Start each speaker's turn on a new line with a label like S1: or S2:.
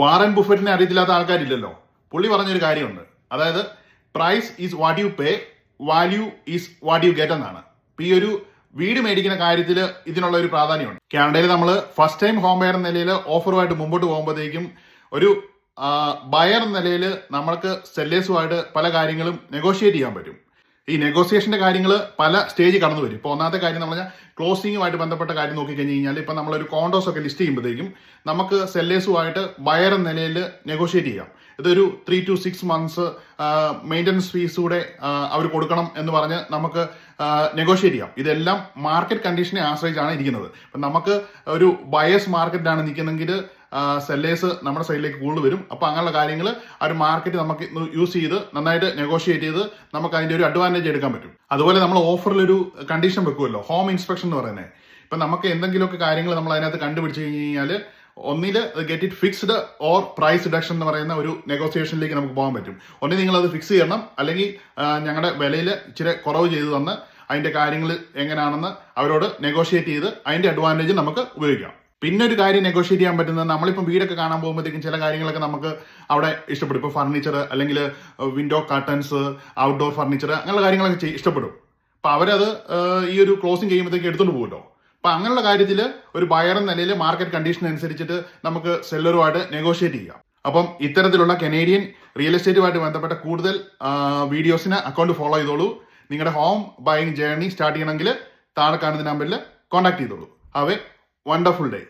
S1: Warren ബുഫറ്റിനെ അറിയത്തില്ലാത്ത ആൾക്കാരില്ലല്ലോ. പുള്ളി പറഞ്ഞൊരു കാര്യമുണ്ട്, അതായത് price is what you pay, value is what you get എന്നാണ്. ഈ ഒരു വീട് മേടിക്കുന്ന കാര്യത്തിൽ ഇതിനുള്ള ഒരു പ്രാധാന്യമുണ്ട്. കാനഡയിൽ നമ്മൾ ഫസ്റ്റ് ടൈം ഹോം ബയർ എന്ന നിലയിൽ ഓഫറുമായിട്ട് മുമ്പോട്ട് പോകുമ്പോഴത്തേക്കും ഒരു ബയർ എന്ന നിലയിൽ നമ്മൾക്ക് സെല്ലേഴ്സുമായിട്ട് പല കാര്യങ്ങളും നെഗോഷിയേറ്റ് ചെയ്യാൻ പറ്റും. ഈ നെഗോസിയേഷന്റെ കാര്യങ്ങൾ പല സ്റ്റേജ് കടന്നു വരും. ഇപ്പോൾ ഒന്നാമത്തെ കാര്യം നമ്മൾ ക്ലോസിംഗുമായിട്ട് ബന്ധപ്പെട്ട കാര്യം നോക്കിക്കഴിഞ്ഞ് കഴിഞ്ഞാൽ ഇപ്പം നമ്മളൊരു കോണ്ടോസ് ഒക്കെ ലിസ്റ്റ് ചെയ്യുമ്പോഴത്തേക്കും നമുക്ക് സെല്ലേഴ്സുമായിട്ട് ബയർ എന്ന നിലയിൽ നെഗോഷിയേറ്റ് ചെയ്യാം. ഇതൊരു 3 to 6 months മെയിൻ്റനൻസ് ഫീസ് കൂടെ അവർ കൊടുക്കണം എന്ന് പറഞ്ഞ് നമുക്ക് നെഗോഷിയേറ്റ് ചെയ്യാം. ഇതെല്ലാം മാർക്കറ്റ് കണ്ടീഷനെ ആശ്രയിച്ചാണ് ഇരിക്കുന്നത്. അപ്പം നമുക്ക് ഒരു ബയേഴ്സ് മാർക്കറ്റിലാണ് നിൽക്കുന്നെങ്കിൽ സെല്ലേഴ്സ് നമ്മുടെ സൈഡിലേക്ക് കൂടുതൽ വരും. അപ്പോൾ അങ്ങനെയുള്ള കാര്യങ്ങൾ ആ ഒരു മാർക്കറ്റ് നമുക്ക് യൂസ് ചെയ്ത് നന്നായിട്ട് നെഗോഷിയേറ്റ് ചെയ്ത് നമുക്ക് അതിൻ്റെ ഒരു അഡ്വാൻറ്റേജ് എടുക്കാൻ പറ്റും. അതുപോലെ നമ്മൾ ഓഫറിലൊരു കണ്ടീഷൻ വെക്കുമല്ലോ, ഹോം ഇൻസ്പെക്ഷൻ എന്ന് പറയുന്നത്. ഇപ്പം നമുക്ക് എന്തെങ്കിലുമൊക്കെ കാര്യങ്ങൾ നമ്മൾ അതിനകത്ത് കണ്ടുപിടിച്ച് കഴിഞ്ഞ് കഴിഞ്ഞാൽ ഒന്നിൽ get it fixed or price reduction എന്ന് പറയുന്ന ഒരു നെഗോസിയേഷനിലേക്ക് നമുക്ക് പോകാൻ പറ്റും. ഒന്നിൽ നിങ്ങളത് ഫിക്സ് ചെയ്യണം, അല്ലെങ്കിൽ ഞങ്ങളുടെ വിലയിൽ ഇച്ചിരി കുറവ് ചെയ്ത് തന്ന് അതിൻ്റെ കാര്യങ്ങൾ എങ്ങനെയാണെന്ന് അവരോട് നെഗോഷിയേറ്റ് ചെയ്ത് അതിൻ്റെ അഡ്വാൻറ്റേജ് നമുക്ക് ഉപയോഗിക്കാം. പിന്നെ ഒരു കാര്യം നെഗോഷിയേറ്റ് ചെയ്യാൻ പറ്റുന്നത്, നമ്മളിപ്പോൾ വീടൊക്കെ കാണാൻ പോകുമ്പോഴത്തേക്കും ചില കാര്യങ്ങളൊക്കെ നമുക്ക് അവിടെ ഇഷ്ടപ്പെടും. ഇപ്പോൾ ഫർണിച്ചർ അല്ലെങ്കിൽ വിൻഡോ കർട്ടൻസ്, ഔട്ട്ഡോർ ഫർണിച്ചർ, അങ്ങനെയുള്ള കാര്യങ്ങളൊക്കെ ഇഷ്ടപ്പെടും. അപ്പോൾ അവരത് ഈ ഒരു ക്ലോസിംഗ് ചെയ്യുമ്പോഴത്തേക്ക് എടുത്തുകൊണ്ട് പോകുമല്ലോ. അപ്പം അങ്ങനെയുള്ള കാര്യത്തിൽ ഒരു ബയർ എന്ന നിലയിൽ മാർക്കറ്റ് കണ്ടീഷൻ അനുസരിച്ചിട്ട് നമുക്ക് സെല്ലറുമായിട്ട് നെഗോഷിയേറ്റ് ചെയ്യാം. അപ്പം ഇത്തരത്തിലുള്ള കനേഡിയൻ റിയൽ എസ്റ്റേറ്റുമായിട്ട് ബന്ധപ്പെട്ട കൂടുതൽ വീഡിയോസിന് അക്കൗണ്ട് ഫോളോ ചെയ്തോളൂ. നിങ്ങളുടെ ഹോം ബൈയിങ് ജേർണി സ്റ്റാർട്ട് ചെയ്യണമെങ്കിൽ താഴെ കാണുന്ന നമ്പറിൽ കോൺടാക്ട് ചെയ്തോളൂ. Have A wonderful day.